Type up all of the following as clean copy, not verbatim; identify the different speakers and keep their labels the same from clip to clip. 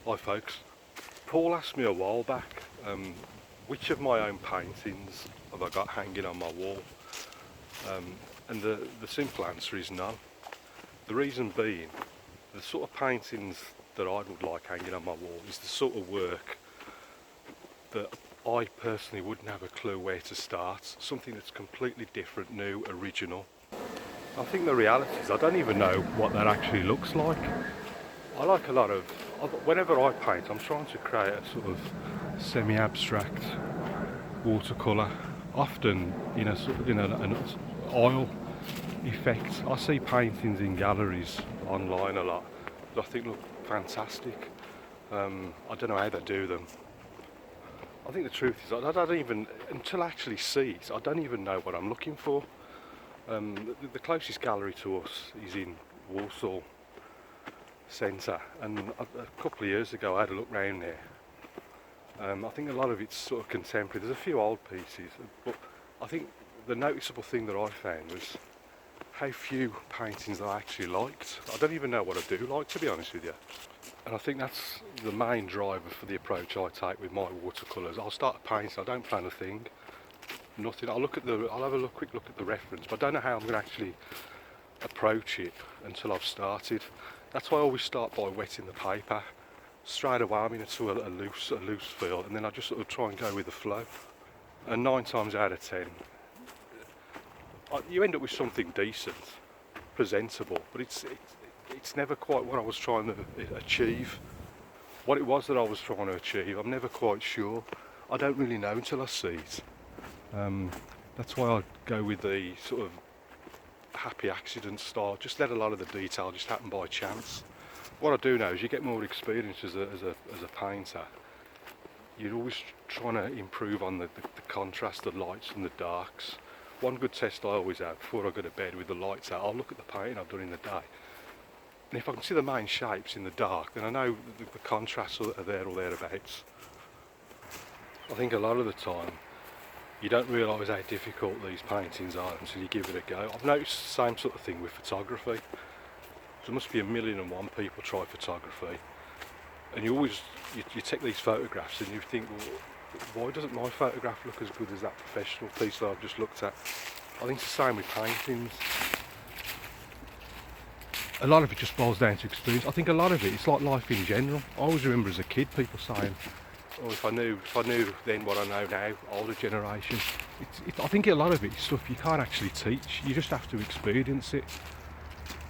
Speaker 1: Hi folks. Paul asked me a while back, which of my own paintings have I got hanging on my wall? And the simple answer is none. The reason being, the sort of paintings that I would like hanging on my wall is the sort of work that I personally wouldn't have a clue where to start. Something that's completely different, new, original. I think the reality is I don't even know what that actually looks like. I like a lot of, whenever I paint, I'm trying to create a sort of semi-abstract watercolour, often in a sort of an oil effect. I see paintings in galleries online a lot that I think look fantastic. I don't know how they do them. I think the truth is I don't even, until I actually see it, I don't even know what I'm looking for. The closest gallery to us is in Warsaw Centre, and a couple of years ago I had a look round there. I think a lot of it's sort of contemporary. There's a few old pieces, but I think the noticeable thing that I found was how few paintings I actually liked. I don't even know what I do like, to be honest with you. And I think that's the main driver for the approach I take with my watercolours. I'll start painting, I don't plan a thing, nothing. I'll have a quick look at the reference, but I don't know how I'm going to actually approach it until I've started. That's why I always start by wetting the paper. Straight away I'm into a loose feel, and then I just sort of try and go with the flow. And 9 times out of 10, you end up with something decent, presentable, but it's never quite what I was trying to achieve. What it was that I was trying to achieve, I'm never quite sure. I don't really know until I see it. That's why I go with the sort of happy accident style. Just let a lot of the detail just happen by chance. What I do know is you get more experience as a painter. You're always trying to improve on the contrast, the lights and the darks. One good test I always have before I go to bed with the lights out, I'll look at the painting I've done in the day. And if I can see the main shapes in the dark, then I know the contrasts are there or thereabouts. I think a lot of the time you don't realise how difficult these paintings are until you give it a go. I've noticed the same sort of thing with photography. There must be 1,000,001 people try photography, and you take these photographs and you think, well, why doesn't my photograph look as good as that professional piece that I've just looked at? I think it's the same with paintings. A lot of it just boils down to experience. I think a lot of it's like life in general. I always remember as a kid people saying, oh, if I knew then what I know now, older generation. I think a lot of it is stuff you can't actually teach. You just have to experience it.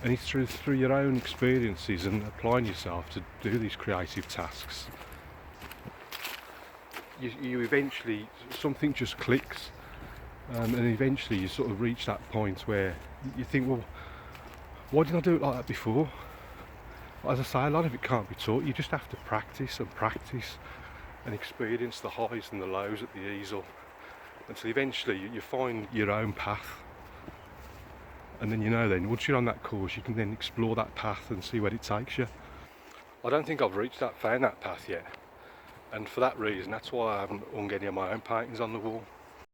Speaker 1: And it's through your own experiences and applying yourself to do these creative tasks. You eventually, something just clicks, and eventually you sort of reach that point where you think, well, why didn't I do it like that before? As I say, a lot of it can't be taught. You just have to practice and experience the highs and the lows at the easel until eventually you find your own path. And then then once you're on that course, you can then explore that path and see where it takes you. I don't think I've found that path yet, and for that reason, that's why I haven't hung any of my own paintings on the wall.